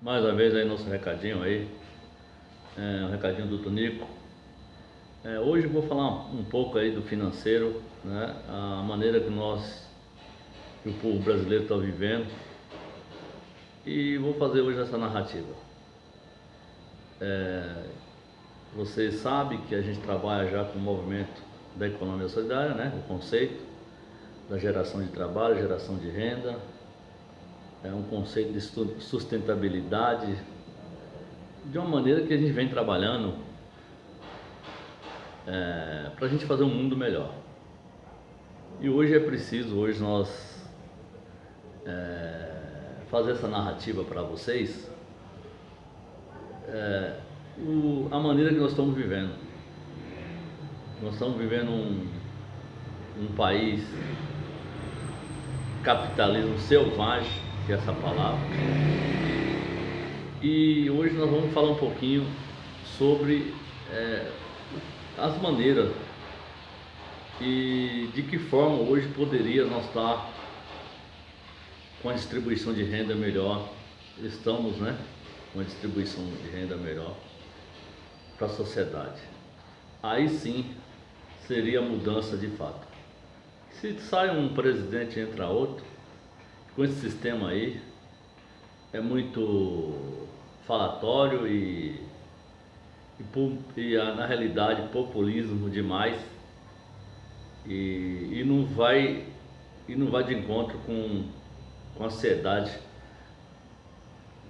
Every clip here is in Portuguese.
Mais uma vez aí nosso recadinho aí, um recadinho do Tonico. Hoje eu vou falar um pouco aí do financeiro, né? A maneira que o povo brasileiro está vivendo, e vou fazer hoje essa narrativa. Vocês sabem que a gente trabalha já com o movimento da economia solidária, né? O conceito da geração de trabalho, geração de renda, é um conceito de sustentabilidade, de uma maneira que a gente vem trabalhando para a gente fazer um mundo melhor. E hoje é preciso, nós fazer essa narrativa para vocês, a maneira que nós estamos vivendo. Nós estamos vivendo um país capitalismo selvagem, que é essa palavra. E hoje nós vamos falar um pouquinho sobre as maneiras e de que forma hoje poderia nós estar com a distribuição de renda melhor. Estamos, né, com a distribuição de renda melhor para a sociedade. Aí sim seria mudança de fato. Se sai um presidente e entra outro, com esse sistema aí, é muito falatório e na realidade populismo demais, e não vai de encontro com a sociedade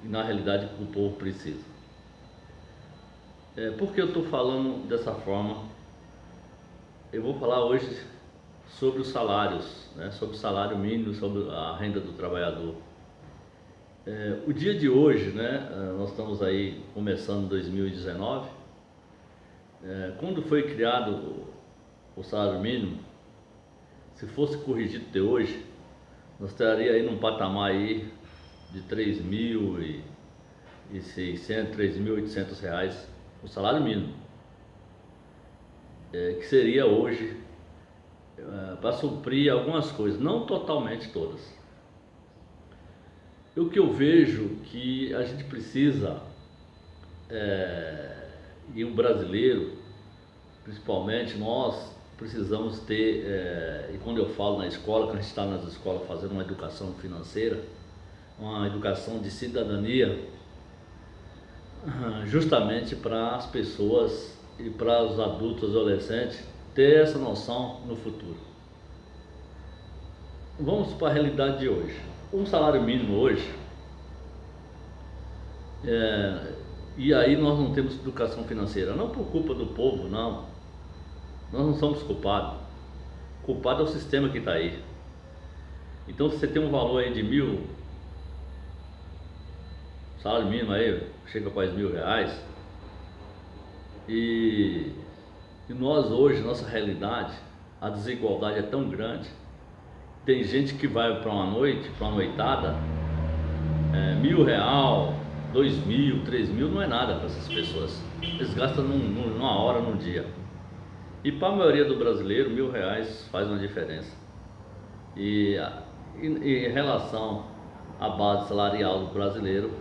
e na realidade que o povo precisa. Por que eu estou falando dessa forma? Eu vou falar hoje sobre os salários, né? Sobre o salário mínimo, sobre a renda do trabalhador. O dia de hoje, né? Nós estamos aí começando 2019. Quando foi criado o salário mínimo, se fosse corrigido de hoje, nós estaríamos aí num patamar aí de R$ 3.600, R$ 3.800 o salário mínimo, que seria hoje para suprir algumas coisas, não totalmente todas. O que eu vejo que a gente precisa, e o brasileiro, principalmente, nós precisamos ter, e quando eu falo na escola, quando a gente está nas escolas fazendo uma educação financeira, uma educação de cidadania, justamente para as pessoas e para os adultos, adolescentes, ter essa noção no futuro. Vamos para a realidade de hoje. Um salário mínimo hoje, e aí nós não temos educação financeira, não por culpa do povo, não. Nós não somos culpados. O culpado é o sistema que está aí. Então, se você tem um valor aí de 1.000, salário mínimo aí chega a quase R$ 1.000, e nós hoje, nossa realidade, a desigualdade é tão grande. Tem gente que vai para uma noite, para uma noitada, R$ 1.000, R$ 2.000, R$ 3.000 não é nada para essas pessoas. Eles gastam numa hora, num dia. E para a maioria do brasileiro, R$ 1.000 faz uma diferença. E em relação à base salarial do brasileiro,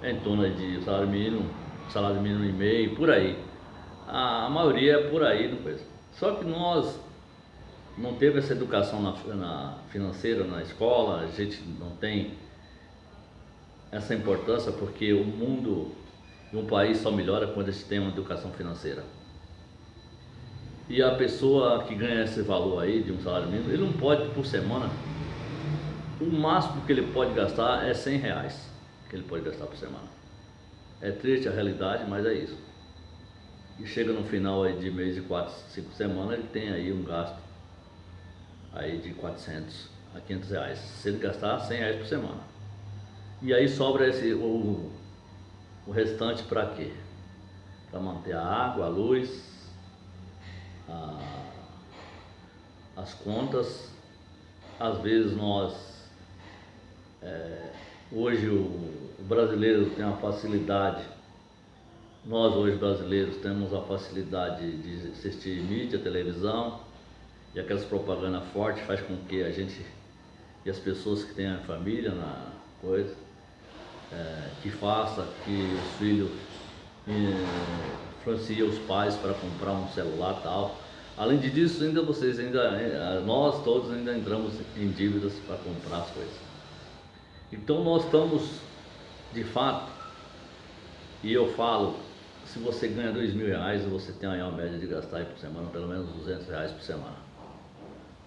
é em torno de salário mínimo e meio, por aí. A maioria é por aí, não coisa. Só que nós não teve essa educação na financeira na escola, a gente não tem essa importância, porque o mundo e um país só melhora quando a gente tem uma educação financeira. E a pessoa que ganha esse valor aí de um salário mínimo, ele não pode, por semana, o máximo que ele pode gastar é R$ 100 que ele pode gastar por semana. É triste a realidade, mas é isso. E chega no final aí de mês de 4, 5 semanas, ele tem aí um gasto aí de R$ 400 a R$ 500, se ele gastar R$ 100 por semana. E aí sobra o restante para quê? Para manter a água, a luz, as contas. Às vezes hoje o brasileiro tem uma facilidade, nós hoje brasileiros temos a facilidade de assistir mídia, televisão, e aquelas propagandas fortes faz com que a gente e as pessoas que têm a família na coisa, que faça que os filhos influenciem os pais para comprar um celular e tal. Além disso, nós todos ainda entramos em dívidas para comprar as coisas. Então nós estamos, de fato, e eu falo, se você ganha R$ 2.000, você tem aí uma média de gastar aí por semana pelo menos R$ 200 por semana.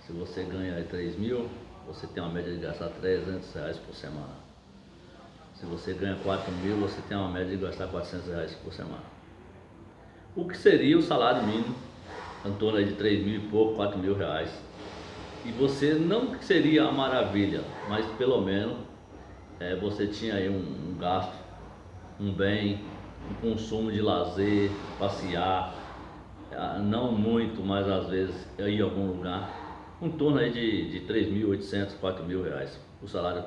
Se você ganha aí 3.000, você tem uma média de gastar R$ 300 por semana. Se você ganha 4.000, você tem uma média de gastar R$ 400 por semana. O que seria o salário mínimo, em torno aí de 3.000 e pouco, R$ 4.000. E você não que seria a maravilha, mas pelo menos você tinha aí um gasto, um bem, um consumo de lazer, passear, não muito, mas às vezes ir a algum lugar, em torno aí de 3.800, R$ 4.000. O salário,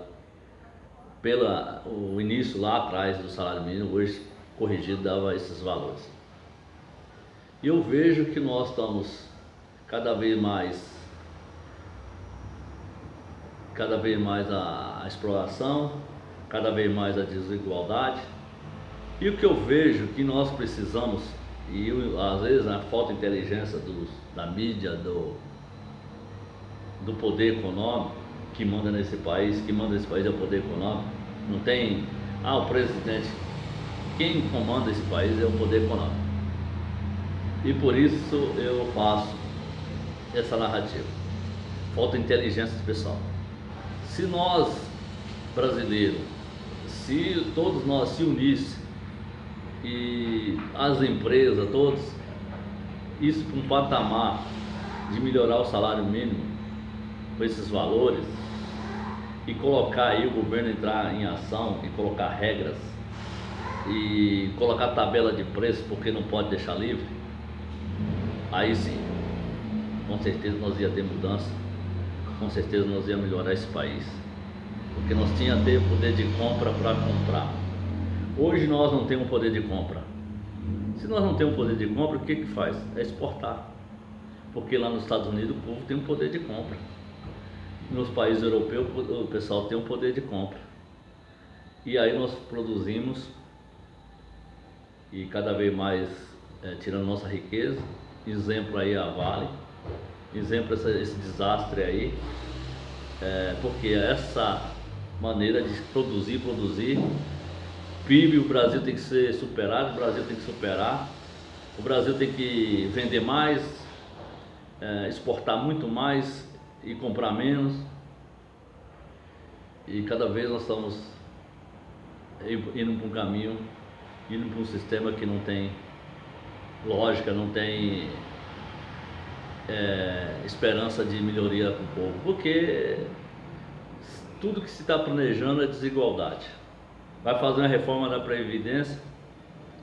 o início lá atrás do salário mínimo, hoje corrigido, dava esses valores. E eu vejo que nós estamos cada vez mais a exploração, cada vez mais a desigualdade. E o que eu vejo que nós precisamos, e às vezes a falta de inteligência da mídia, do poder econômico que manda nesse país, é o poder econômico. Não tem, o presidente, quem comanda esse país é o poder econômico. E por isso eu faço essa narrativa. Falta inteligência pessoal. Se nós, brasileiros, se todos nós se uníssemos, e as empresas, todos, isso para um patamar de melhorar o salário mínimo, com esses valores, e colocar aí o governo entrar em ação e colocar regras, e colocar tabela de preço, porque não pode deixar livre, aí sim, com certeza nós ia ter mudança, com certeza nós ia melhorar esse país, porque nós tínhamos a ter poder de compra para comprar. Hoje nós não temos poder de compra. Se nós não temos poder de compra, o que faz? É exportar, porque lá nos Estados Unidos o povo tem um poder de compra, nos países europeus o pessoal tem um poder de compra, e aí nós produzimos e cada vez mais tirando nossa riqueza. Exemplo aí a Vale, exemplo esse desastre aí, porque essa maneira de produzir, PIB, o Brasil tem que ser superado, o Brasil tem que superar, o Brasil tem que vender mais, exportar muito mais e comprar menos, e cada vez nós estamos indo para um caminho, indo para um sistema que não tem lógica, não tem esperança de melhoria para o povo, porque tudo que se está planejando é desigualdade. Vai fazer uma reforma da Previdência,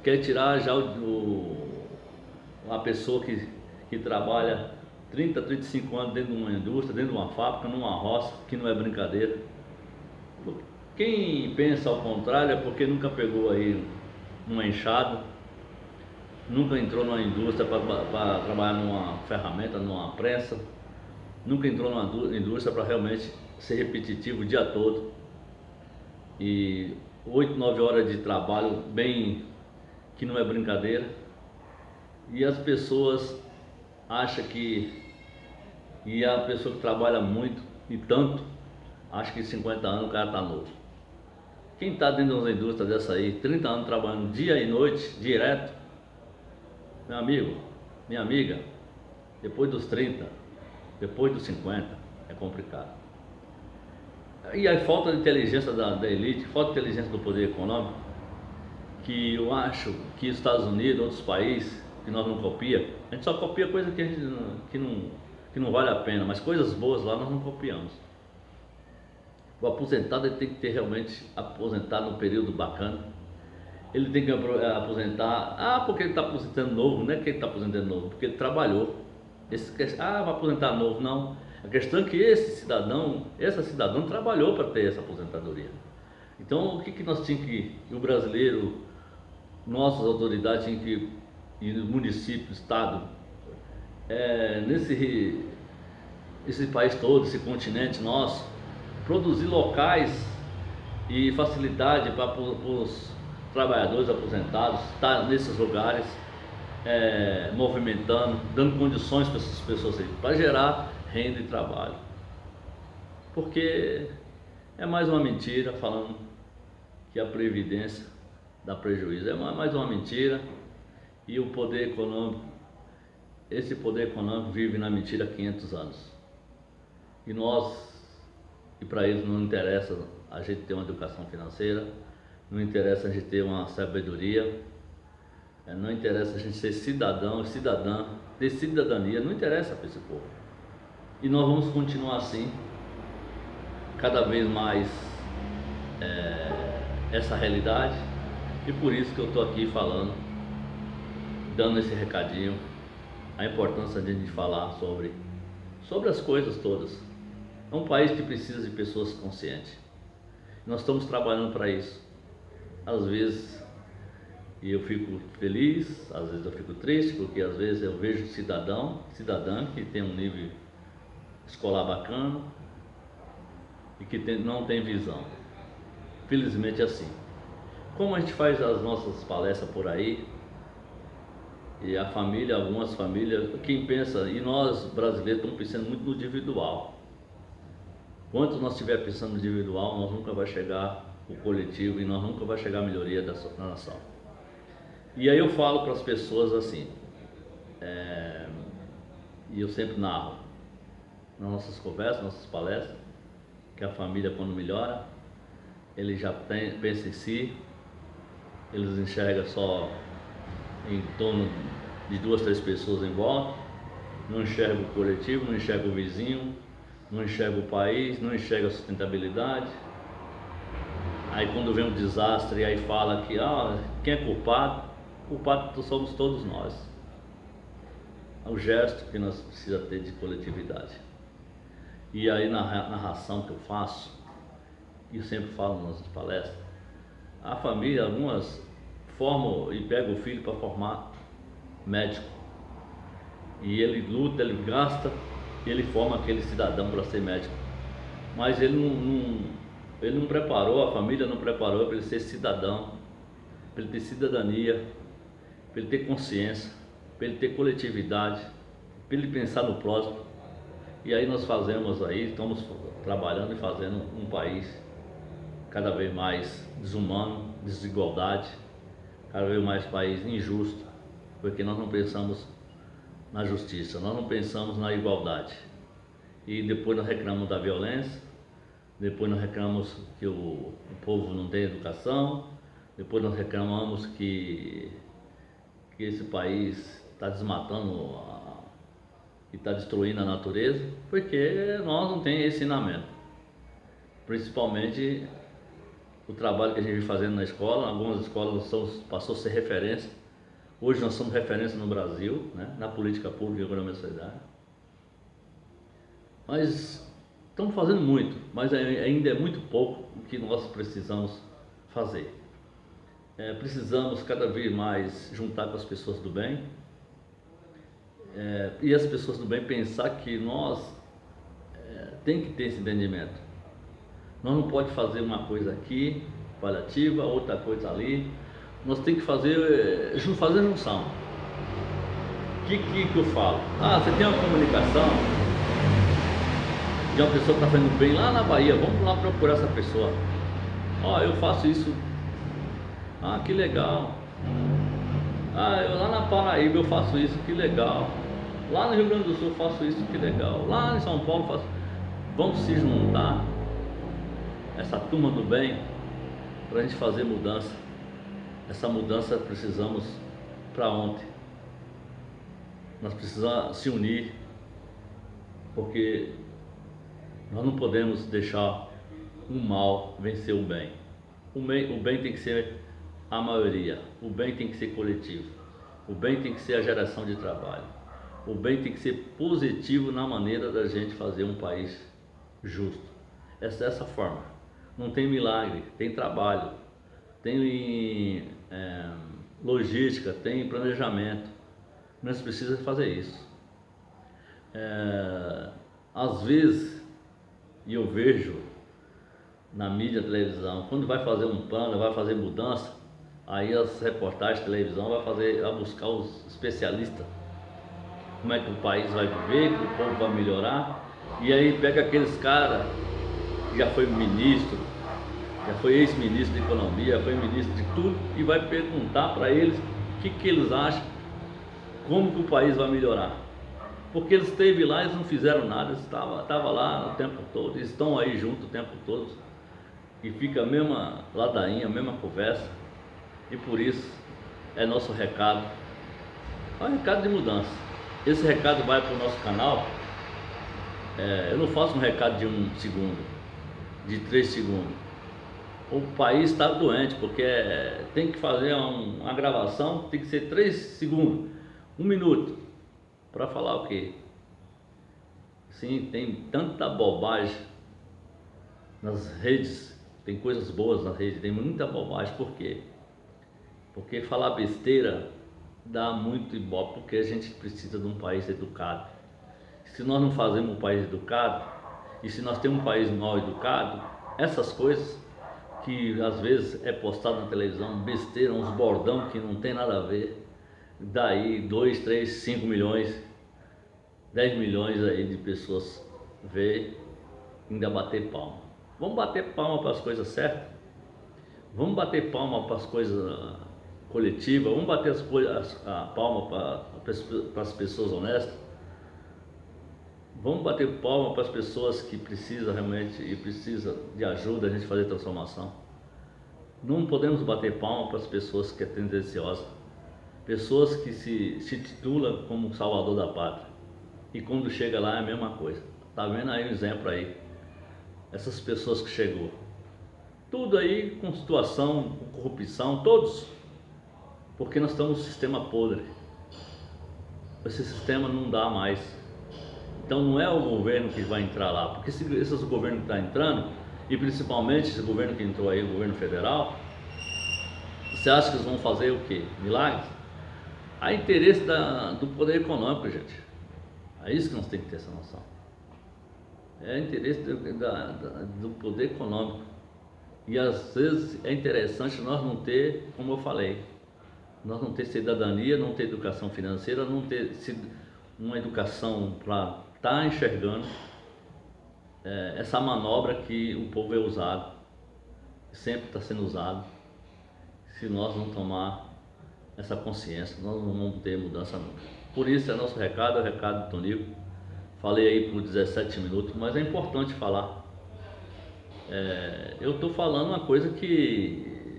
quer tirar já uma pessoa que trabalha 30, 35 anos dentro de uma indústria, dentro de uma fábrica, numa roça, que não é brincadeira. Quem pensa ao contrário é porque nunca pegou aí uma enxada, nunca entrou numa indústria para trabalhar numa ferramenta, numa prensa, nunca entrou numa indústria para realmente ser repetitivo o dia todo. E 8, 9 horas de trabalho, bem que não é brincadeira, e as pessoas acham e a pessoa que trabalha muito e tanto, acha que 50 anos o cara está novo. Quem está dentro de uma indústria dessa aí, 30 anos trabalhando dia e noite, direto, meu amigo, minha amiga, depois dos 30, depois dos 50, é complicado. E aí falta de inteligência da elite, falta de inteligência do poder econômico, que eu acho que os Estados Unidos, outros países, que nós não copia, a gente só copia coisa que não vale a pena, mas coisas boas lá nós não copiamos. O aposentado ele tem que ter realmente aposentado num período bacana, ele tem que aposentar, porque ele está aposentando novo, não é que ele está aposentando novo, porque ele trabalhou. Vai aposentar novo, não. A questão é que essa cidadã trabalhou para ter essa aposentadoria. Então o que nós tínhamos o brasileiro, nossas autoridades tinham que, e o município, estado, esse país todo, esse continente nosso, produzir locais e facilidade para os trabalhadores aposentados estar nesses lugares, movimentando, dando condições para essas pessoas aí, para gerar renda e trabalho. Porque é mais uma mentira falando que a Previdência dá prejuízo. É mais uma mentira, e o poder econômico, esse poder econômico vive na mentira há 500 anos. E para eles não interessa a gente ter uma educação financeira, não interessa a gente ter uma sabedoria, não interessa a gente ser cidadão, cidadã, ter cidadania, não interessa para esse povo. E nós vamos continuar assim, cada vez mais essa realidade, e por isso que eu estou aqui falando, dando esse recadinho, a importância de a gente falar sobre as coisas todas. É um país que precisa de pessoas conscientes. Nós estamos trabalhando para isso. Às vezes eu fico feliz, às vezes eu fico triste, porque às vezes eu vejo cidadã que tem um nível escolar bacana e que não tem visão. Felizmente é assim. Como a gente faz as nossas palestras por aí, e a família, algumas famílias, quem pensa, e nós brasileiros estamos pensando muito no individual. Quanto nós estiver pensando no individual, nós nunca vai chegar o coletivo e nós nunca vai chegar a melhoria da nação. E aí eu falo para as pessoas assim, e eu sempre narro nas nossas conversas, nossas palestras, que a família, quando melhora, ele já pensa em si, eles enxergam só em torno de 2, 3 pessoas em volta, não enxerga o coletivo, não enxerga o vizinho, não enxerga o país, não enxerga a sustentabilidade. Aí quando vem um desastre, aí fala que quem é culpado? Culpado somos todos nós. É o gesto que nós precisamos ter de coletividade. E aí na narração que eu faço, e eu sempre falo nas palestras, a família, algumas formam e pegam o filho para formar médico. E ele luta, ele gasta, ele forma aquele cidadão para ser médico. Mas ele não preparou, a família não preparou para ele ser cidadão, para ele ter cidadania, para ele ter consciência, para ele ter coletividade, para ele pensar no próximo. E aí nós fazemos aí, estamos trabalhando e fazendo um país cada vez mais desumano, desigualdade, cada vez mais país injusto, porque nós não pensamos na justiça, nós não pensamos na igualdade. E depois nós reclamamos da violência, depois nós reclamamos que o povo não tem educação, depois nós reclamamos que esse país está desmatando e está destruindo a natureza, porque nós não temos ensinamento. Principalmente o trabalho que a gente vem fazendo na escola, algumas escolas passou a ser referência. Hoje nós somos referência no Brasil, né, na política pública e economia solidária. Mas estamos fazendo muito, mas ainda é muito pouco o que nós precisamos fazer. Precisamos cada vez mais juntar com as pessoas do bem, e as pessoas do bem pensar que nós tem que ter esse entendimento. Nós não pode fazer uma coisa aqui, paliativa, outra coisa ali. Nós temos que fazer junção. O que eu falo? Você tem uma comunicação de uma pessoa que está fazendo bem lá na Bahia, vamos lá procurar essa pessoa. Eu faço isso. Que legal. Eu lá na Paraíba eu faço isso, que legal. Lá no Rio Grande do Sul eu faço isso, que legal. Lá em São Paulo eu faço. Vamos se juntar, essa turma do bem, para a gente fazer mudança. Essa mudança precisamos para ontem. Nós precisamos se unir, porque nós não podemos deixar o mal vencer o bem. O bem tem que ser a maioria, o bem tem que ser coletivo, o bem tem que ser a geração de trabalho, o bem tem que ser positivo na maneira da gente fazer um país justo. Essa forma. Não tem milagre, tem trabalho, tem logística, tem planejamento. Nós precisamos fazer isso. Às vezes, e eu vejo na mídia, televisão. Quando vai fazer um plano, vai fazer mudança, aí as reportagens de televisão vai buscar os especialistas, como é que o país vai viver, que o povo vai melhorar, e aí pega aqueles caras que já foi ministro, já foi ex-ministro de economia, já foi ministro de tudo, e vai perguntar para eles o que eles acham, como que o país vai melhorar. Porque eles esteve lá, eles não fizeram nada, eles estavam lá o tempo todo, eles estão aí junto o tempo todo, e fica a mesma ladainha, a mesma conversa, e por isso é nosso recado, é um recado de mudança. Esse recado vai para o nosso canal. Eu não faço um recado de 1 segundo, de 3 segundos. O país está doente, porque tem que fazer uma gravação, tem que ser 3 segundos, 1 minuto, para falar o quê? Sim, tem tanta bobagem nas redes, tem coisas boas na rede, tem muita bobagem. Por quê? Porque falar besteira dá muito ibope, porque a gente precisa de um país educado. Se nós não fazemos um país educado, e se nós temos um país mal educado, essas coisas que às vezes é postado na televisão, besteira, uns bordão que não tem nada a ver, daí 2, 3, 5 milhões, 10 milhões aí de pessoas vê, ainda bater palma. Vamos bater palma para as coisas certas, vamos bater palma para as coisas coletivas, vamos bater a palma para as pessoas honestas, vamos bater palma para as pessoas que precisam realmente e precisam de ajuda a gente fazer transformação. Não podemos bater palma para as pessoas que é tendenciosa, pessoas que se titulam como salvador da pátria, e quando chega lá é a mesma coisa. Tá vendo aí um exemplo aí, essas pessoas que chegou, tudo aí com situação, com corrupção, todos, porque nós estamos num sistema podre. Esse sistema não dá mais. Então não é o governo que vai entrar lá, porque esses governos que estão entrando, e principalmente esse governo que entrou aí, o governo federal, você acha que eles vão fazer o quê? Milagres? Há interesse do poder econômico, gente. É isso que nós temos que ter essa noção. É interesse do poder econômico. E às vezes é interessante nós não ter, como eu falei, nós não ter cidadania, não ter educação financeira, não ter uma educação para estar enxergando essa manobra que o povo é usado, sempre está sendo usado. Se nós não tomar essa consciência, nós não vamos ter mudança nunca. Por isso é nosso recado, é o recado do Tonico. Falei aí por 17 minutos, mas é importante falar. Eu estou falando uma coisa que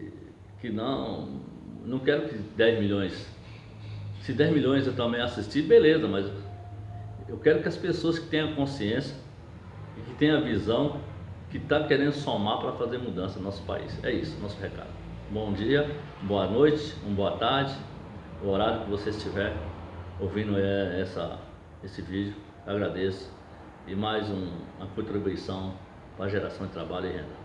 não quero que 10 milhões, se 10 milhões eu também assistir, beleza, mas eu quero que as pessoas que tenham consciência e que tenham a visão, que estão querendo somar para fazer mudança no nosso país. É isso, nosso recado. Bom dia, boa noite, boa tarde, o horário que você estiver ouvindo esse vídeo, agradeço. E mais uma contribuição para a geração de trabalho e renda.